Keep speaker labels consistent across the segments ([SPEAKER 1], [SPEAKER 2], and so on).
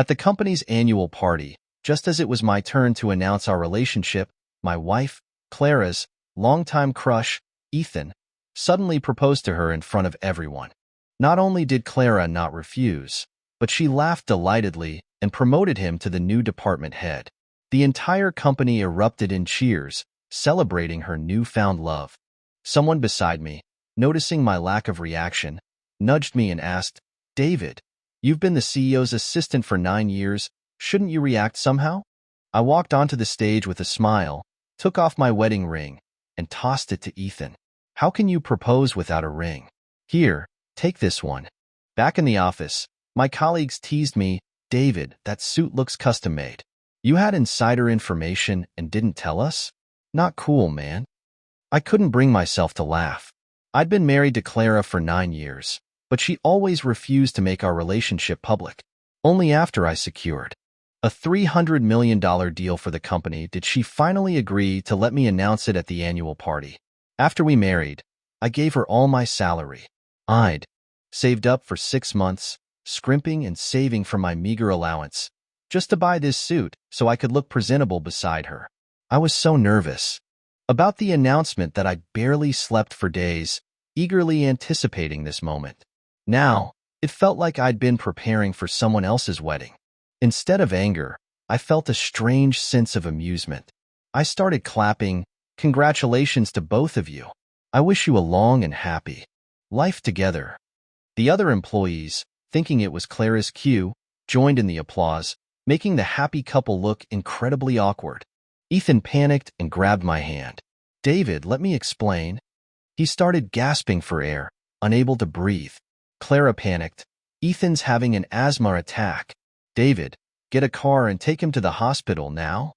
[SPEAKER 1] At the company's annual party, just as it was my turn to announce our relationship, my wife, Clara's longtime crush, Ethan, suddenly proposed to her in front of everyone. Not only did Clara not refuse, but she laughed delightedly and promoted him to the new department head. The entire company erupted in cheers, celebrating her newfound love. Someone beside me, noticing my lack of reaction, nudged me and asked, "David, you've been the CEO's assistant for 9 years. Shouldn't you react somehow?" I walked onto the stage with a smile, took off my wedding ring, and tossed it to Ethan. "How can you propose without a ring? Here, take this one." Back in the office, my colleagues teased me, "David, that suit looks custom-made. You had insider information and didn't tell us? Not cool, man." I couldn't bring myself to laugh. I'd been married to Clara for 9 years, but she always refused to make our relationship public. Only after I secured a $300 million deal for the company did she finally agree to let me announce it at the annual party. After we married, I gave her all my salary. I'd saved up for 6 months, scrimping and saving for my meager allowance, just to buy this suit so I could look presentable beside her. I was so nervous about the announcement that I barely slept for days, eagerly anticipating this moment. Now, it felt like I'd been preparing for someone else's wedding. Instead of anger, I felt a strange sense of amusement. I started clapping, "Congratulations to both of you. I wish you a long and happy life together." The other employees, thinking it was Clara's cue, joined in the applause, making the happy couple look incredibly awkward. Ethan panicked and grabbed my hand. "David, let me explain." He started gasping for air, unable to breathe. Clara panicked. "Ethan's having an asthma attack. David, get a car and take him to the hospital now."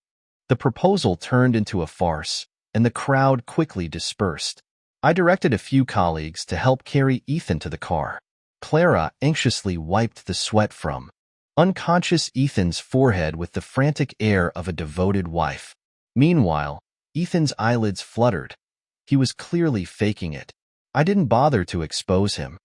[SPEAKER 1] The proposal turned into a farce, and the crowd quickly dispersed. I directed a few colleagues to help carry Ethan to the car. Clara anxiously wiped the sweat from unconscious Ethan's forehead with the frantic air of a devoted wife. Meanwhile, Ethan's eyelids fluttered. He was clearly faking it. I didn't bother to expose him.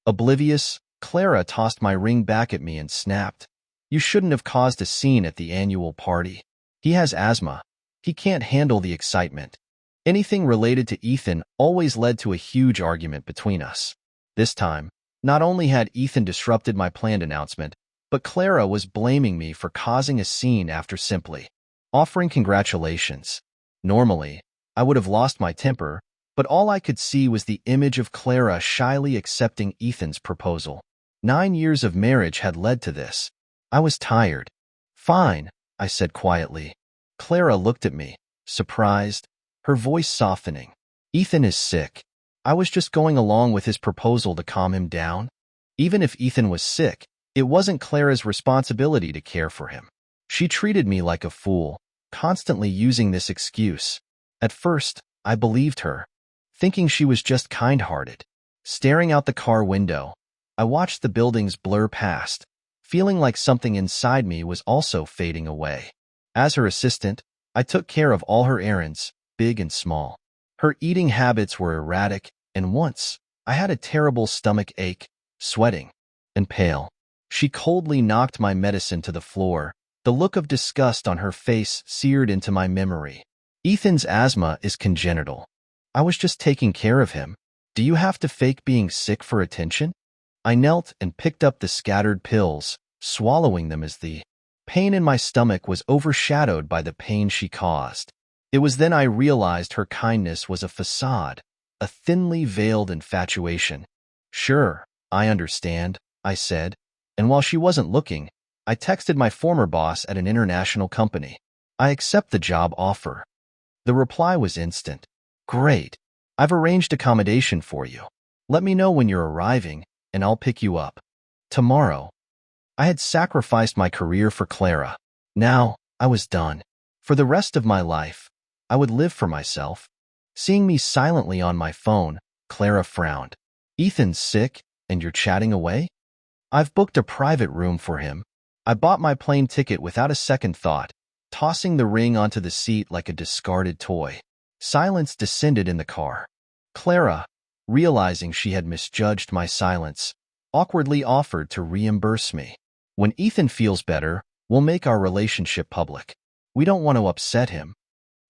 [SPEAKER 1] Oblivious, Clara tossed my ring back at me and snapped, "You shouldn't have caused a scene at the annual party. He has asthma. He can't handle the excitement." Anything related to Ethan always led to a huge argument between us. This time, not only had Ethan disrupted my planned announcement, but Clara was blaming me for causing a scene after simply offering congratulations. Normally, I would have lost my temper, but all I could see was the image of Clara shyly accepting Ethan's proposal. 9 years of marriage had led to this. I was tired. "Fine," I said quietly. Clara looked at me, surprised, her voice softening. "Ethan is sick. I was just going along with his proposal to calm him down." Even if Ethan was sick, it wasn't Clara's responsibility to care for him. She treated me like a fool, constantly using this excuse. At first, I believed her, thinking she was just kind-hearted. Staring out the car window, I watched the buildings blur past, feeling like something inside me was also fading away. As her assistant, I took care of all her errands, big and small. Her eating habits were erratic, and once, I had a terrible stomach ache, sweating, and pale. She coldly knocked my medicine to the floor, the look of disgust on her face seared into my memory. "Ethan's asthma is congenital. I was just taking care of him. Do you have to fake being sick for attention?" I knelt and picked up the scattered pills, swallowing them as the pain in my stomach was overshadowed by the pain she caused. It was then I realized her kindness was a facade, a thinly veiled infatuation. "Sure, I understand," I said, and while she wasn't looking, I texted my former boss at an international company. "I accept the job offer." The reply was instant. "Great. I've arranged accommodation for you. Let me know when you're arriving, and I'll pick you up tomorrow." I had sacrificed my career for Clara. Now, I was done. For the rest of my life, I would live for myself. Seeing me silently on my phone, Clara frowned. "Ethan's sick, and you're chatting away?" "I've booked a private room for him." I bought my plane ticket without a second thought, tossing the ring onto the seat like a discarded toy. Silence descended in the car. Clara, realizing she had misjudged my silence, awkwardly offered to reimburse me. When Ethan feels better, we'll make our relationship public. We don't want to upset him.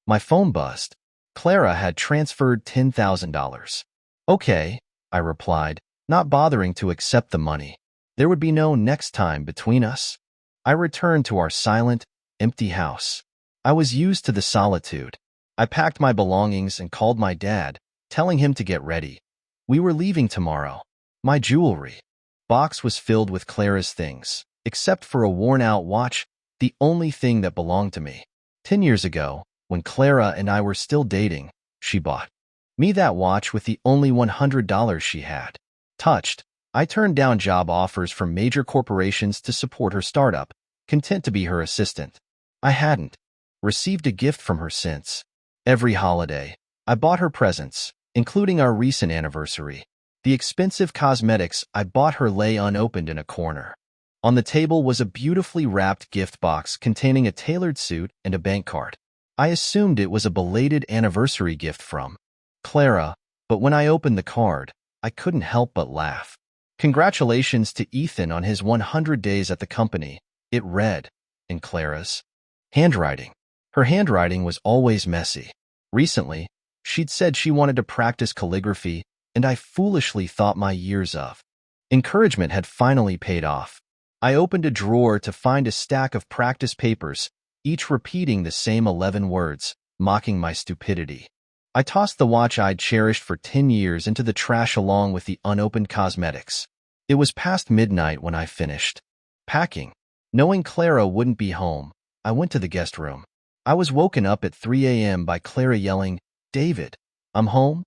[SPEAKER 1] My phone buzzed. Clara had transferred $10,000. Okay, I replied, not bothering to accept the money. There would be no next time between us. I returned to our silent, empty house. I was used to the solitude. I packed my belongings and called my dad, telling him to get ready. We were leaving tomorrow. My jewelry box was filled with Clara's things, except for a worn-out watch, the only thing that belonged to me. 10 years ago, when Clara and I were still dating, she bought me that watch with the only $100 she had. Touched, I turned down job offers from major corporations to support her startup, content to be her assistant. I hadn't received a gift from her since. Every holiday, I bought her presents, including our recent anniversary. The expensive cosmetics I bought her lay unopened in a corner. On the table was a beautifully wrapped gift box containing a tailored suit and a bank card. I assumed it was a belated anniversary gift from Clara, but when I opened the card, I couldn't help but laugh. Congratulations to Ethan on his 100 days at the company, it read, in Clara's handwriting. Her handwriting was always messy. Recently, she'd said she wanted to practice calligraphy, and I foolishly thought my years of encouragement had finally paid off. I opened a drawer to find a stack of practice papers, each repeating the same 11 words, mocking my stupidity. I tossed the watch I'd cherished for 10 years into the trash along with the unopened cosmetics. It was past midnight when I finished packing. Knowing Clara wouldn't be home, I went to the guest room. I was woken up at 3 a.m. by Clara yelling, "David, I'm home."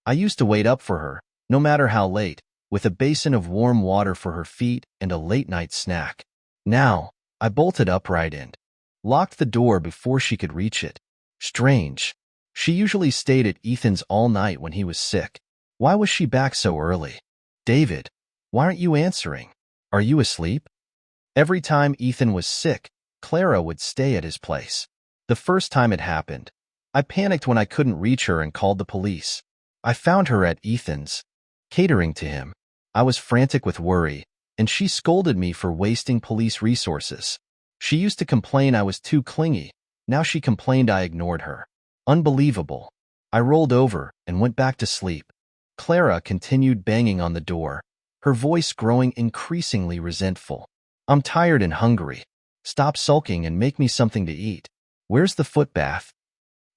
[SPEAKER 1] I used to wait up for her, no matter how late, with a basin of warm water for her feet and a late-night snack. Now, I bolted upright and locked the door before she could reach it. Strange. She usually stayed at Ethan's all night when he was sick. Why was she back so early? "David, why aren't you answering? Are you asleep?" Every time Ethan was sick, Clara would stay at his place. The first time it happened, I panicked when I couldn't reach her and called the police. I found her at Ethan's, catering to him. I was frantic with worry, and she scolded me for wasting police resources. She used to complain I was too clingy. Now she complained I ignored her. Unbelievable. I rolled over and went back to sleep. Clara continued banging on the door, her voice growing increasingly resentful. "I'm tired and hungry. Stop sulking and make me something to eat. Where's the footbath?"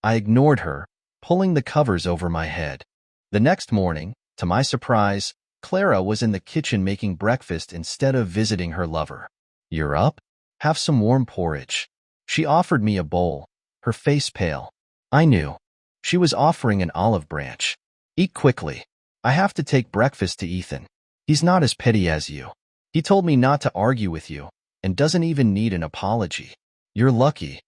[SPEAKER 1] I ignored her, pulling the covers over my head. The next morning, to my surprise, Clara was in the kitchen making breakfast instead of visiting her lover. "You're up? Have some warm porridge." She offered me a bowl, her face pale. I knew. She was offering an olive branch. "Eat quickly. I have to take breakfast to Ethan. He's not as petty as you. He told me not to argue with you, and doesn't even need an apology. You're lucky."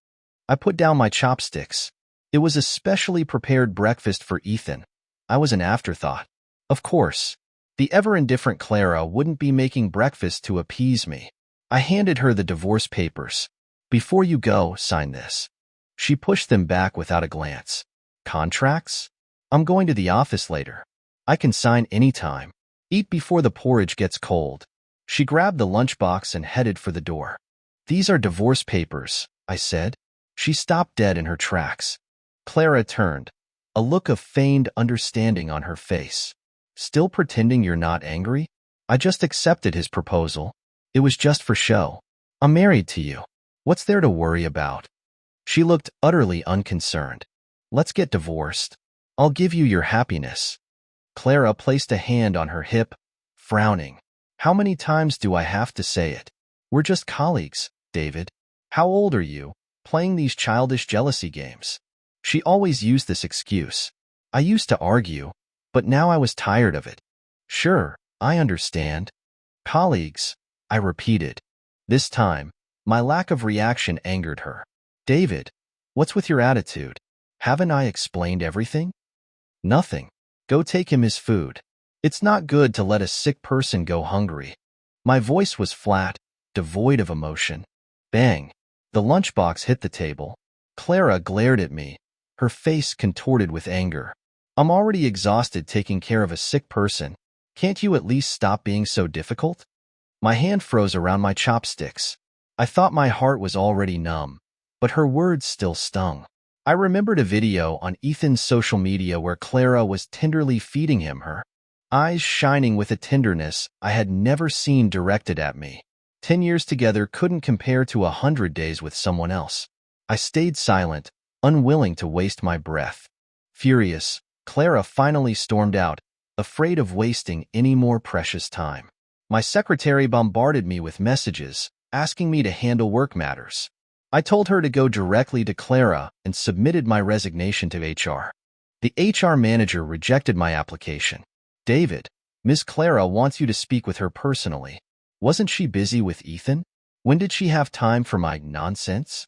[SPEAKER 1] I put down my chopsticks. It was a specially prepared breakfast for Ethan. I was an afterthought. Of course, the ever-indifferent Clara wouldn't be making breakfast to appease me. I handed her the divorce papers. "Before you go, sign this." She pushed them back without a glance. "Contracts? I'm going to the office later. I can sign anytime. Eat before the porridge gets cold." She grabbed the lunchbox and headed for the door. "These are divorce papers," I said. She stopped dead in her tracks. Clara turned, a look of feigned understanding on her face. "Still pretending you're not angry? I just accepted his proposal. It was just for show. I'm married to you. What's there to worry about?" She looked utterly unconcerned. "Let's get divorced. I'll give you your happiness." Clara placed a hand on her hip, frowning. "How many times do I have to say it? We're just colleagues, David. How old are you, playing these childish jealousy games?" She always used this excuse. I used to argue, but now I was tired of it. "Sure, I understand." "Colleagues," I repeated. This time, my lack of reaction angered her. "David, what's with your attitude? Haven't I explained everything?" "Nothing. Go take him his food. It's not good to let a sick person go hungry." My voice was flat, devoid of emotion. Bang! The lunchbox hit the table. Clara glared at me, her face contorted with anger. "I'm already exhausted taking care of a sick person. Can't you at least stop being so difficult?" My hand froze around my chopsticks. I thought my heart was already numb, but her words still stung. I remembered a video on Ethan's social media where Clara was tenderly feeding him, her eyes shining with a tenderness I had never seen directed at me. 10 years together couldn't compare to 100 days with someone else. I stayed silent, unwilling to waste my breath. Furious, Clara finally stormed out, afraid of wasting any more precious time. My secretary bombarded me with messages, asking me to handle work matters. I told her to go directly to Clara and submitted my resignation to HR. The HR manager rejected my application. David, Miss Clara wants you to speak with her personally. Wasn't she busy with Ethan? When did she have time for my nonsense?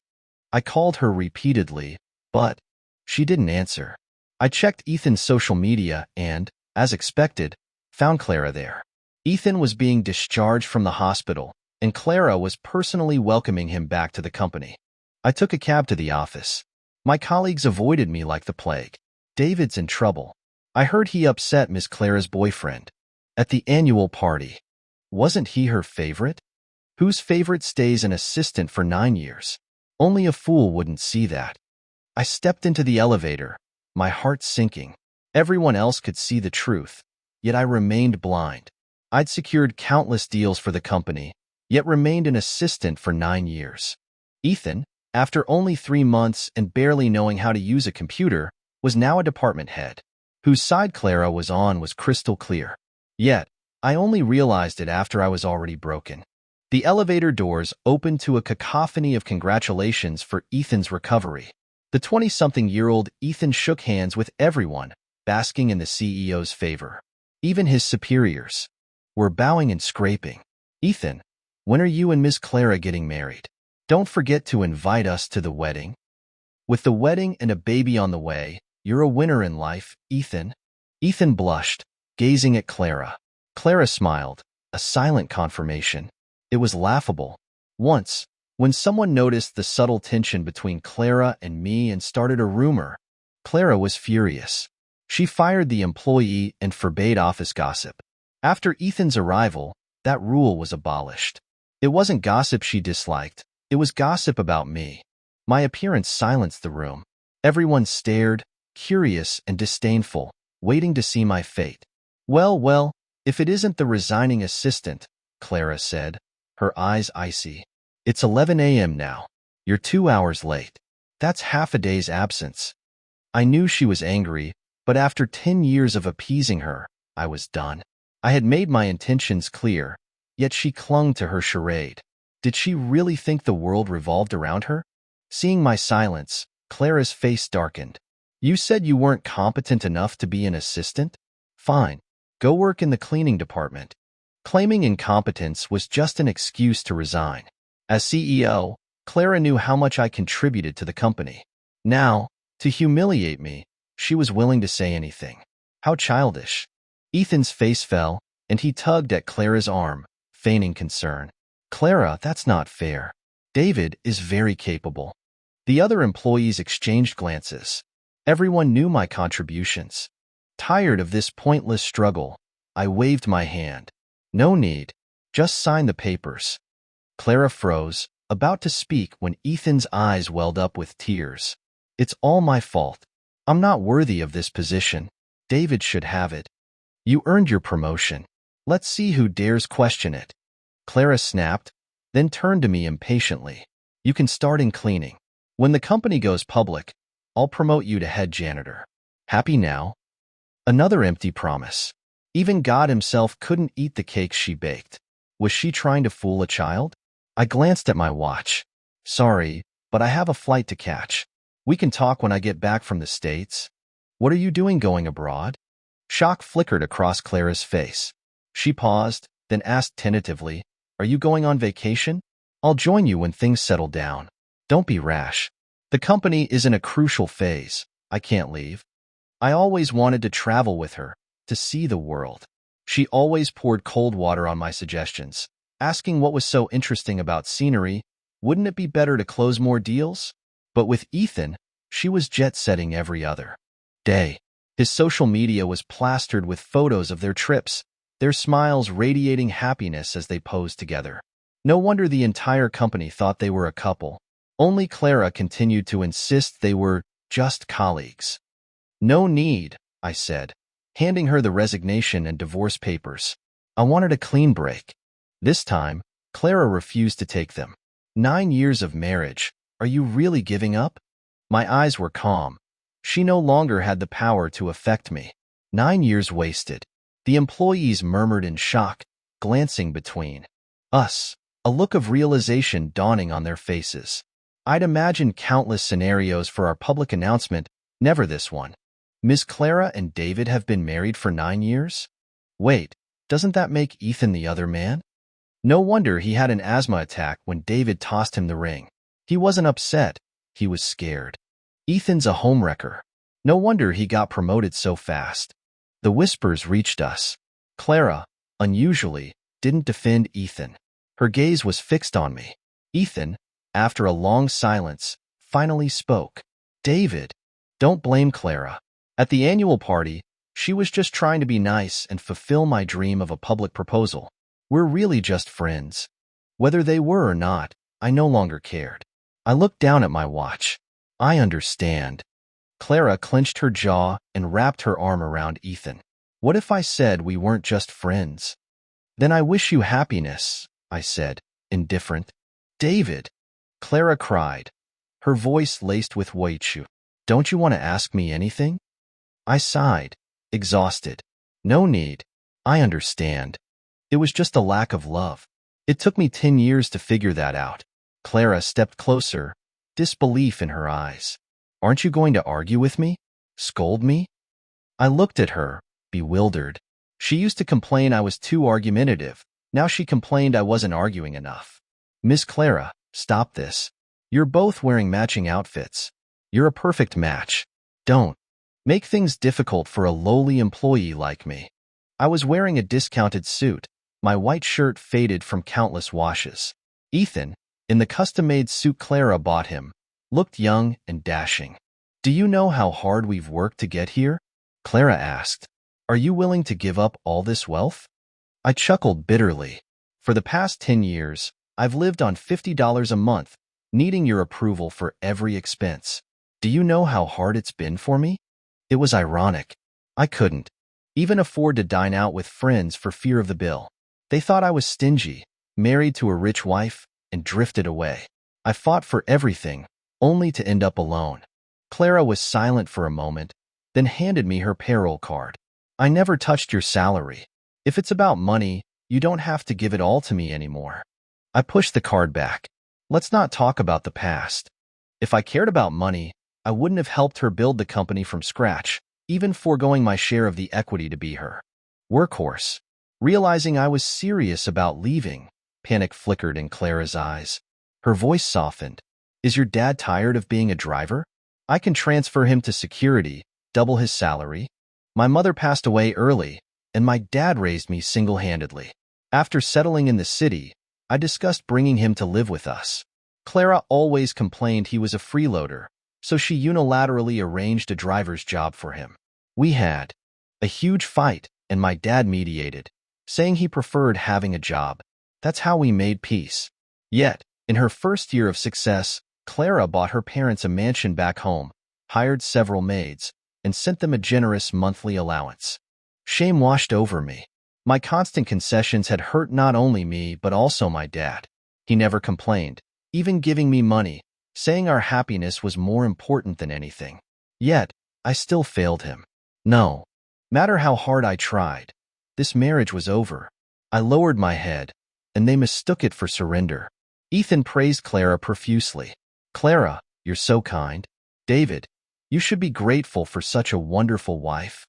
[SPEAKER 1] I called her repeatedly, but she didn't answer. I checked Ethan's social media and, as expected, found Clara there. Ethan was being discharged from the hospital, and Clara was personally welcoming him back to the company. I took a cab to the office. My colleagues avoided me like the plague. David's in trouble. I heard he upset Miss Clara's boyfriend at the annual party. Wasn't he her favorite? Whose favorite stays an assistant for 9 years? Only a fool wouldn't see that. I stepped into the elevator, my heart sinking. Everyone else could see the truth, yet I remained blind. I'd secured countless deals for the company, yet remained an assistant for 9 years. Ethan, after only 3 months and barely knowing how to use a computer, was now a department head. Whose side Clara was on was crystal clear. Yet, I only realized it after I was already broken. The elevator doors opened to a cacophony of congratulations for Ethan's recovery. The 20-something-year-old Ethan shook hands with everyone, basking in the CEO's favor. Even his superiors were bowing and scraping. Ethan, when are you and Miss Clara getting married? Don't forget to invite us to the wedding. With the wedding and a baby on the way, you're a winner in life, Ethan. Ethan blushed, gazing at Clara. Clara smiled, a silent confirmation. It was laughable. Once, when someone noticed the subtle tension between Clara and me and started a rumor, Clara was furious. She fired the employee and forbade office gossip. After Ethan's arrival, that rule was abolished. It wasn't gossip she disliked. It was gossip about me. My appearance silenced the room. Everyone stared, curious and disdainful, waiting to see my fate. Well, if it isn't the resigning assistant, Clara said, her eyes icy. It's 11 a.m. now. You're 2 hours late. That's half a day's absence. I knew she was angry, but after 10 years of appeasing her, I was done. I had made my intentions clear, yet she clung to her charade. Did she really think the world revolved around her? Seeing my silence, Clara's face darkened. You said you weren't competent enough to be an assistant? Fine. Go work in the cleaning department. Claiming incompetence was just an excuse to resign. As CEO, Clara knew how much I contributed to the company. Now, to humiliate me, she was willing to say anything. How childish. Ethan's face fell, and he tugged at Clara's arm, feigning concern. Clara, that's not fair. David is very capable. The other employees exchanged glances. Everyone knew my contributions. Tired of this pointless struggle, I waved my hand. No need. Just sign the papers. Clara froze, about to speak when Ethan's eyes welled up with tears. It's all my fault. I'm not worthy of this position. David should have it. You earned your promotion. Let's see who dares question it. Clara snapped, then turned to me impatiently. You can start in cleaning. When the company goes public, I'll promote you to head janitor. Happy now? Another empty promise. Even God himself couldn't eat the cake she baked. Was she trying to fool a child? I glanced at my watch. Sorry, but I have a flight to catch. We can talk when I get back from the States. What are you doing going abroad? Shock flickered across Clara's face. She paused, then asked tentatively, Are you going on vacation? I'll join you when things settle down. Don't be rash. The company is in a crucial phase. I can't leave. I always wanted to travel with her, to see the world. She always poured cold water on my suggestions, asking what was so interesting about scenery. Wouldn't it be better to close more deals? But with Ethan, she was jet-setting every other day. His social media was plastered with photos of their trips, their smiles radiating happiness as they posed together. No wonder the entire company thought they were a couple. Only Clara continued to insist they were just colleagues. "No need," I said, handing her the resignation and divorce papers. I wanted a clean break. This time, Clara refused to take them. 9 years of marriage. Are you really giving up? My eyes were calm. She no longer had the power to affect me. 9 years wasted. The employees murmured in shock, glancing between us, a look of realization dawning on their faces. I'd imagined countless scenarios for our public announcement, never this one. Ms. Clara and David have been married for 9 years? Wait, doesn't that make Ethan the other man? No wonder he had an asthma attack when David tossed him the ring. He wasn't upset, he was scared. Ethan's a homewrecker. No wonder he got promoted so fast. The whispers reached us. Clara, unusually, didn't defend Ethan. Her gaze was fixed on me. Ethan, after a long silence, finally spoke. "David, don't blame Clara. At the annual party, she was just trying to be nice and fulfill my dream of a public proposal. We're really just friends." Whether they were or not, I no longer cared. I looked down at my watch. "I understand." Clara clenched her jaw and wrapped her arm around Ethan. "What if I said we weren't just friends?" "Then I wish you happiness," I said, indifferent. "David," Clara cried, her voice laced with weight. "Don't you want to ask me anything?" I sighed, exhausted. "No need. I understand. It was just a lack of love. It took me 10 years to figure that out." Clara stepped closer, disbelief in her eyes. "Aren't you going to argue with me? Scold me?" I looked at her, bewildered. She used to complain I was too argumentative. Now she complained I wasn't arguing enough. "Miss Clara, stop this. You're both wearing matching outfits. You're a perfect match. Don't make things difficult for a lowly employee like me." I was wearing a discounted suit, my white shirt faded from countless washes. Ethan, in the custom-made suit Clara bought him, looked young and dashing. "Do you know how hard we've worked to get here?" Clara asked. "Are you willing to give up all this wealth?" I chuckled bitterly. "For the past 10 years, I've lived on $50 a month, needing your approval for every expense. Do you know how hard it's been for me?" It was ironic. I couldn't even afford to dine out with friends for fear of the bill. They thought I was stingy, married to a rich wife, and drifted away. I fought for everything, only to end up alone. Clara was silent for a moment, then handed me her payroll card. "I never touched your salary. If it's about money, you don't have to give it all to me anymore." I pushed the card back. Let's not talk about the past. If I cared about money, I wouldn't have helped her build the company from scratch, even foregoing my share of the equity to be her workhorse. Realizing I was serious about leaving, panic flickered in Clara's eyes. Her voice softened. "Is your dad tired of being a driver? I can transfer him to security, double his salary." My mother passed away early, and my dad raised me single-handedly. After settling in the city, I discussed bringing him to live with us. Clara always complained he was a freeloader, so she unilaterally arranged a driver's job for him. We had a huge fight, and my dad mediated, saying he preferred having a job. That's how we made peace. Yet, in her first year of success, Clara bought her parents a mansion back home, hired several maids, and sent them a generous monthly allowance. Shame washed over me. My constant concessions had hurt not only me but also my dad. He never complained, even giving me money, saying our happiness was more important than anything. Yet, I still failed him. No matter how hard I tried, this marriage was over. I lowered my head, and they mistook it for surrender. Ethan praised Clara profusely. "Clara, you're so kind." "David, you should be grateful for such a wonderful wife."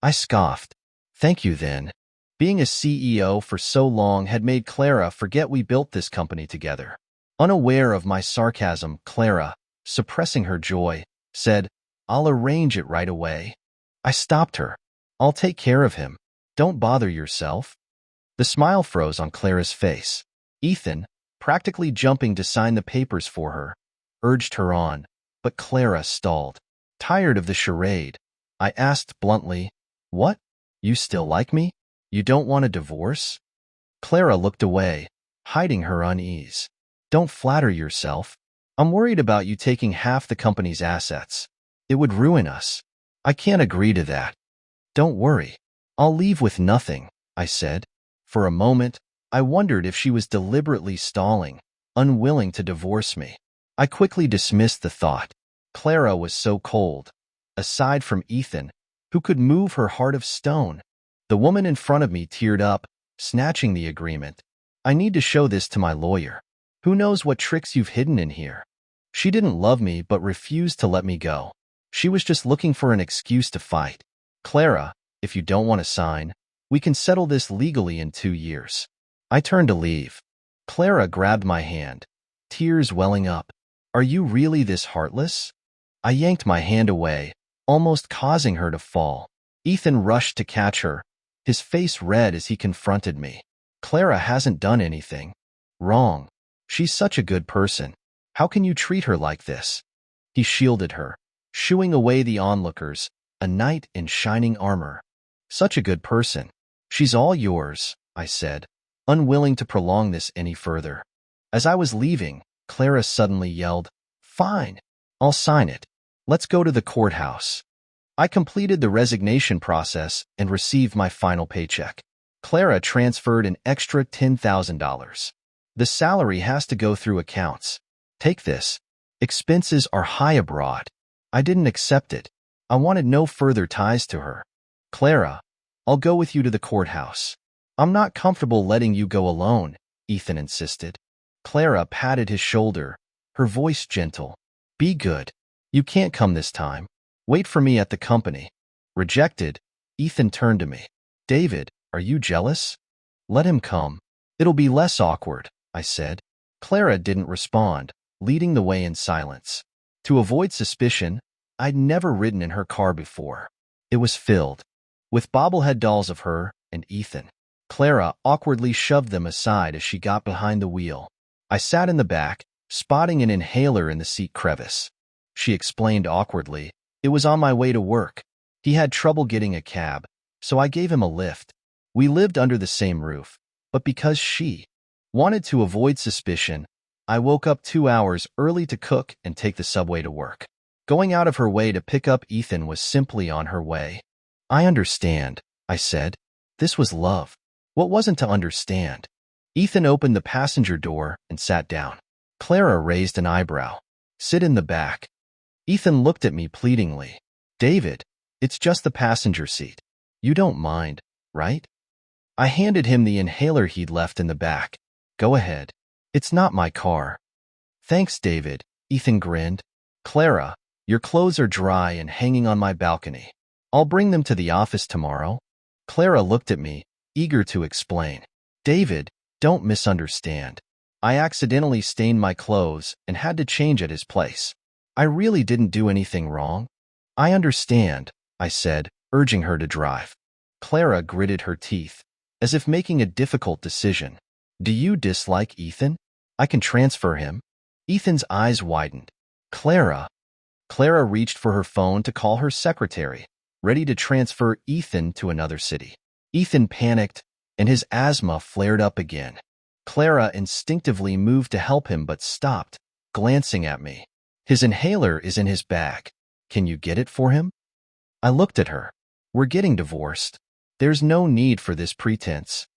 [SPEAKER 1] I scoffed. "Thank you then." Being a CEO for so long had made Clara forget we built this company together. Unaware of my sarcasm, Clara, suppressing her joy, said, "I'll arrange it right away." I stopped her. "I'll take care of him. Don't bother yourself." The smile froze on Clara's face. Ethan, practically jumping to sign the papers for her, urged her on, but Clara stalled. Tired of the charade, I asked bluntly, "What? You still like me?" You don't want a divorce? Clara looked away, hiding her unease. Don't flatter yourself. I'm worried about you taking half the company's assets. It would ruin us. I can't agree to that. Don't worry. I'll leave with nothing, I said. For a moment, I wondered if she was deliberately stalling, unwilling to divorce me. I quickly dismissed the thought. Clara was so cold. Aside from Ethan, who could move her heart of stone? The woman in front of me teared up, snatching the agreement. I need to show this to my lawyer. Who knows what tricks you've hidden in here? She didn't love me but refused to let me go. She was just looking for an excuse to fight. Clara, if you don't want to sign, we can settle this legally in 2 years. I turned to leave. Clara grabbed my hand, tears welling up. Are you really this heartless? I yanked my hand away, almost causing her to fall. Ethan rushed to catch her, his face red as he confronted me. Clara hasn't done anything wrong. She's such a good person. How can you treat her like this? He shielded her, shooing away the onlookers, a knight in shining armor. Such a good person. She's all yours, I said, unwilling to prolong this any further. As I was leaving, Clara suddenly yelled, "Fine, I'll sign it. Let's go to the courthouse." I completed the resignation process and received my final paycheck. Clara transferred an extra $10,000. The salary has to go through accounts. Take this. Expenses are high abroad. I didn't accept it. I wanted no further ties to her. Clara, I'll go with you to the courthouse. I'm not comfortable letting you go alone, Ethan insisted. Clara patted his shoulder, her voice gentle. Be good. You can't come this time. Wait for me at the company. Rejected, Ethan turned to me. David, are you jealous? Let him come. It'll be less awkward, I said. Clara didn't respond, leading the way in silence. To avoid suspicion, I'd never ridden in her car before. It was filled with bobblehead dolls of her and Ethan. Clara awkwardly shoved them aside as she got behind the wheel. I sat in the back, spotting an inhaler in the seat crevice. She explained awkwardly, it was on my way to work. He had trouble getting a cab, so I gave him a lift. We lived under the same roof, but because she wanted to avoid suspicion, I woke up 2 hours early to cook and take the subway to work. Going out of her way to pick up Ethan was simply on her way. I understand, I said. This was love. What wasn't to understand? Ethan opened the passenger door and sat down. Clara raised an eyebrow. Sit in the back. Ethan looked at me pleadingly. David, it's just the passenger seat. You don't mind, right? I handed him the inhaler he'd left in the back. Go ahead. It's not my car. Thanks, David, Ethan grinned. Clara, your clothes are dry and hanging on my balcony. I'll bring them to the office tomorrow. Clara looked at me, eager to explain. David, don't misunderstand. I accidentally stained my clothes and had to change at his place. I really didn't do anything wrong. I understand, I said, urging her to drive. Clara gritted her teeth, as if making a difficult decision. Do you dislike Ethan? I can transfer him. Ethan's eyes widened. Clara. Clara reached for her phone to call her secretary, ready to transfer Ethan to another city. Ethan panicked, and his asthma flared up again. Clara instinctively moved to help him but stopped, glancing at me. His inhaler is in his bag. Can you get it for him? I looked at her. We're getting divorced. There's no need for this pretense.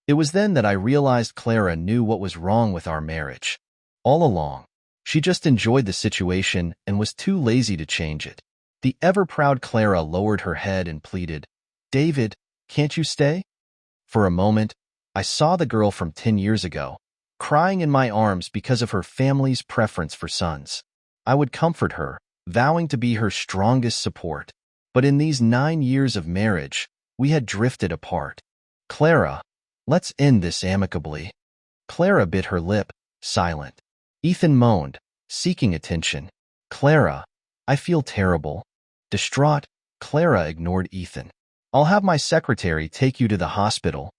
[SPEAKER 1] It was then that I realized Clara knew what was wrong with our marriage. All along, she just enjoyed the situation and was too lazy to change it. The ever-proud Clara lowered her head and pleaded, David, can't you stay? For a moment, I saw the girl from 10 years ago, crying in my arms because of her family's preference for sons. I would comfort her, vowing to be her strongest support. But in these 9 years of marriage, we had drifted apart. Clara, let's end this amicably. Clara bit her lip, silent. Ethan moaned, seeking attention. Clara, I feel terrible. Distraught, Clara ignored Ethan. I'll have my secretary take you to the hospital.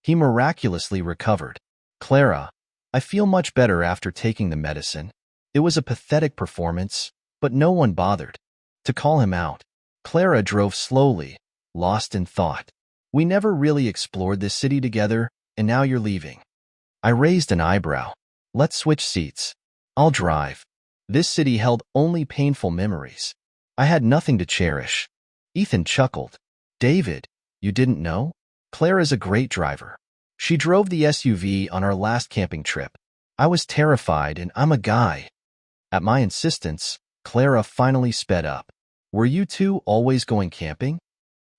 [SPEAKER 1] He miraculously recovered. Clara, I feel much better after taking the medicine. It was a pathetic performance, but no one bothered to call him out. Clara drove slowly, lost in thought. We never really explored this city together, and now you're leaving. I raised an eyebrow. Let's switch seats. I'll drive. This city held only painful memories. I had nothing to cherish. Ethan chuckled. David, you didn't know? Clara's a great driver. She drove the SUV on our last camping trip. I was terrified, and I'm a guy. At my insistence, Clara finally sped up. Were you two always going camping?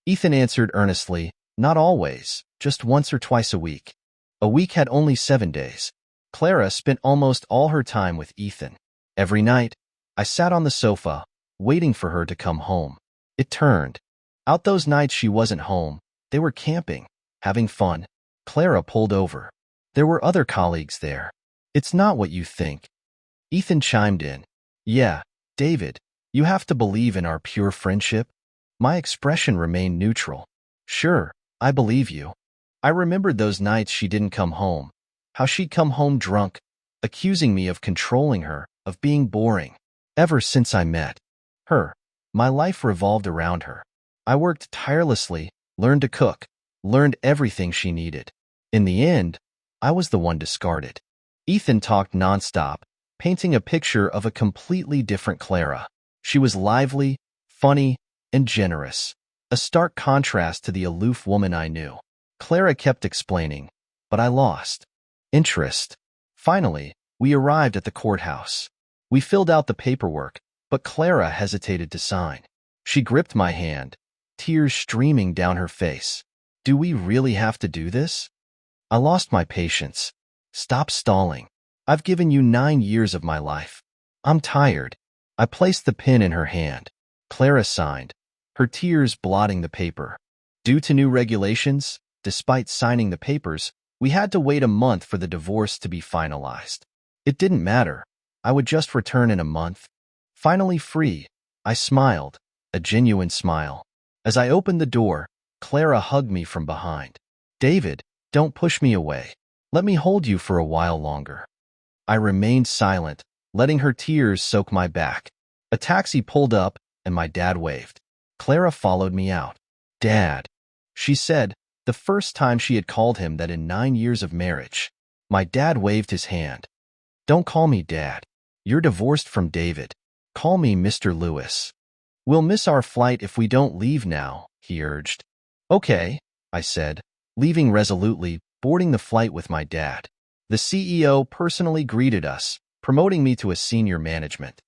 [SPEAKER 1] Ethan answered earnestly, not always, just once or twice a week. A week had only 7 days. Clara spent almost all her time with Ethan. Every night, I sat on the sofa, waiting for her to come home. It turned out those nights she wasn't home. They were camping, having fun. Clara pulled over. There were other colleagues there. It's not what you think. Ethan chimed in. Yeah, David, you have to believe in our pure friendship. My expression remained neutral. Sure, I believe you. I remembered those nights she didn't come home. How she'd come home drunk, accusing me of controlling her, of being boring. Ever since I met her, my life revolved around her. I worked tirelessly, learned to cook, learned everything she needed. In the end, I was the one discarded. Ethan talked nonstop, painting a picture of a completely different Clara. She was lively, funny, and generous, a stark contrast to the aloof woman I knew. Clara kept explaining, but I lost interest. Finally, we arrived at the courthouse. We filled out the paperwork, but Clara hesitated to sign. She gripped my hand, tears streaming down her face. Do we really have to do this? I lost my patience. Stop stalling. I've given you 9 years of my life. I'm tired. I placed the pen in her hand. Clara signed, her tears blotting the paper. Due to new regulations, despite signing the papers, we had to wait a month for the divorce to be finalized. It didn't matter. I would just return in a month. Finally free, I smiled, a genuine smile. As I opened the door, Clara hugged me from behind. David, don't push me away. Let me hold you for a while longer. I remained silent, letting her tears soak my back. A taxi pulled up, and my dad waved. Clara followed me out. Dad, she said, the first time she had called him that in 9 years of marriage. My dad waved his hand. Don't call me Dad. You're divorced from David. Call me Mr. Lewis. We'll miss our flight if we don't leave now, he urged. Okay, I said, leaving resolutely, boarding the flight with my dad. The CEO personally greeted us, promoting me to a senior management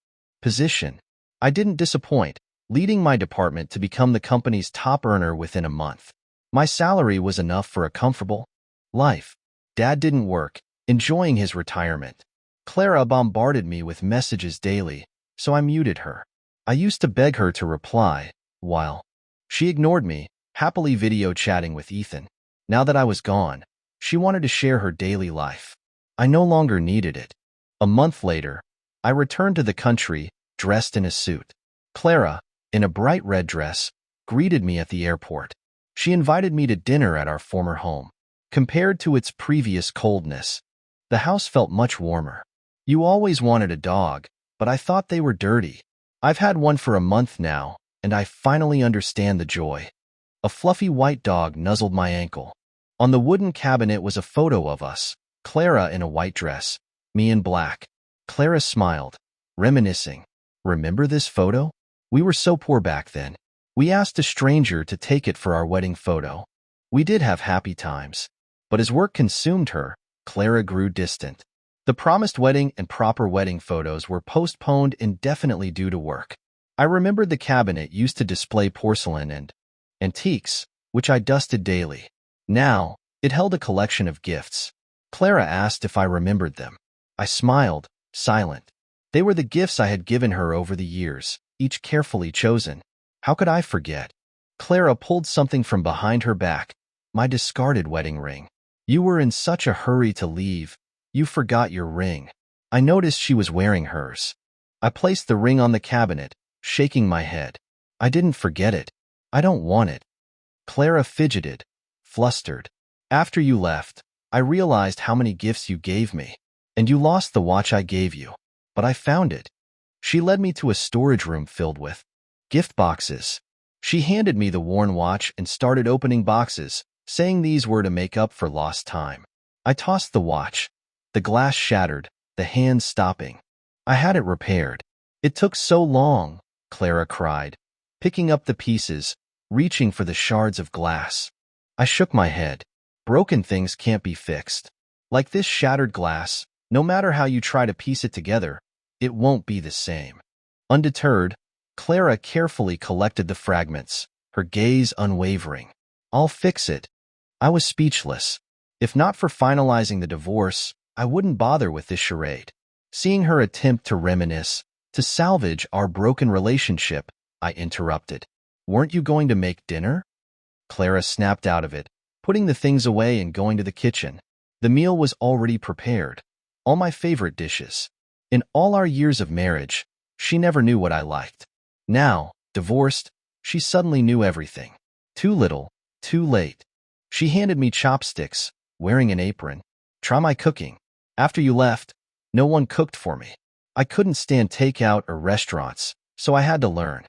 [SPEAKER 1] position. I didn't disappoint, leading my department to become the company's top earner within a month. My salary was enough for a comfortable life. Dad didn't work, enjoying his retirement. Clara bombarded me with messages daily, so I muted her. I used to beg her to reply, while she ignored me, happily video chatting with Ethan. Now that I was gone, she wanted to share her daily life. I no longer needed it. A month later, I returned to the country, dressed in a suit. Clara, in a bright red dress, greeted me at the airport. She invited me to dinner at our former home. Compared to its previous coldness, the house felt much warmer. You always wanted a dog, but I thought they were dirty. I've had one for a month now, and I finally understand the joy. A fluffy white dog nuzzled my ankle. On the wooden cabinet was a photo of us, Clara in a white dress, me in black. Clara smiled, reminiscing. Remember this photo? We were so poor back then. We asked a stranger to take it for our wedding photo. We did have happy times. But as work consumed her, Clara grew distant. The promised wedding and proper wedding photos were postponed indefinitely due to work. I remembered the cabinet used to display porcelain and antiques, which I dusted daily. Now, it held a collection of gifts. Clara asked if I remembered them. I smiled, silent. They were the gifts I had given her over the years, each carefully chosen. How could I forget? Clara pulled something from behind her back, my discarded wedding ring. You were in such a hurry to leave. You forgot your ring. I noticed she was wearing hers. I placed the ring on the cabinet, shaking my head. I didn't forget it. I don't want it. Clara fidgeted, flustered. After you left, I realized how many gifts you gave me, and you lost the watch I gave you. But I found it. She led me to a storage room filled with gift boxes. She handed me the worn watch and started opening boxes, saying these were to make up for lost time. I tossed the watch. The glass shattered, the hands stopping. I had it repaired. It took so long, Clara cried, picking up the pieces, reaching for the shards of glass. I shook my head. Broken things can't be fixed. Like this shattered glass, no matter how you try to piece it together, it won't be the same. Undeterred, Clara carefully collected the fragments, her gaze unwavering. I'll fix it. I was speechless. If not for finalizing the divorce, I wouldn't bother with this charade. Seeing her attempt to reminisce, to salvage our broken relationship, I interrupted. Weren't you going to make dinner? Clara snapped out of it, putting the things away and going to the kitchen. The meal was already prepared. All my favorite dishes. In all our years of marriage, she never knew what I liked. Now, divorced, she suddenly knew everything. Too little, too late. She handed me chopsticks, wearing an apron. Try my cooking. After you left, no one cooked for me. I couldn't stand takeout or restaurants, so I had to learn.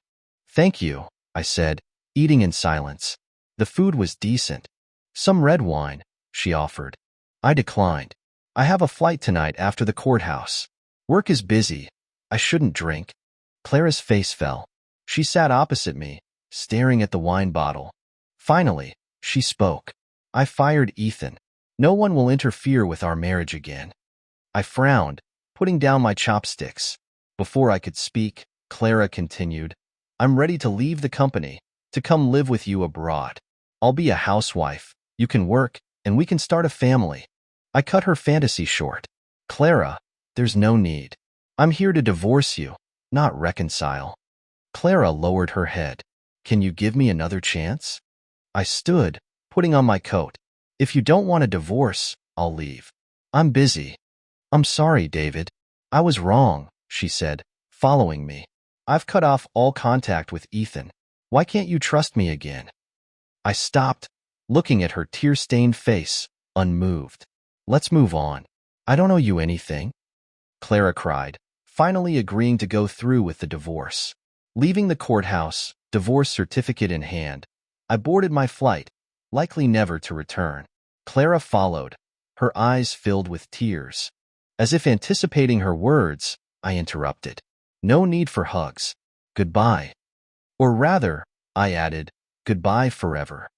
[SPEAKER 1] Thank you, I said, eating in silence. The food was decent. Some red wine, she offered. I declined. I have a flight tonight after the courthouse. Work is busy. I shouldn't drink. Clara's face fell. She sat opposite me, staring at the wine bottle. Finally, she spoke. I fired Ethan. No one will interfere with our marriage again. I frowned, putting down my chopsticks. Before I could speak, Clara continued, I'm ready to leave the company, to come live with you abroad. I'll be a housewife, you can work, and we can start a family. I cut her fantasy short. Clara, there's no need. I'm here to divorce you, not reconcile. Clara lowered her head. Can you give me another chance? I stood, putting on my coat. If you don't want a divorce, I'll leave. I'm busy. I'm sorry, David. I was wrong, she said, following me. I've cut off all contact with Ethan. Why can't you trust me again? I stopped, looking at her tear-stained face, unmoved. Let's move on. I don't owe you anything. Clara cried, finally agreeing to go through with the divorce. Leaving the courthouse, divorce certificate in hand, I boarded my flight, likely never to return. Clara followed, her eyes filled with tears. As if anticipating her words, I interrupted. No need for hugs. Goodbye. Or rather, I added, goodbye forever.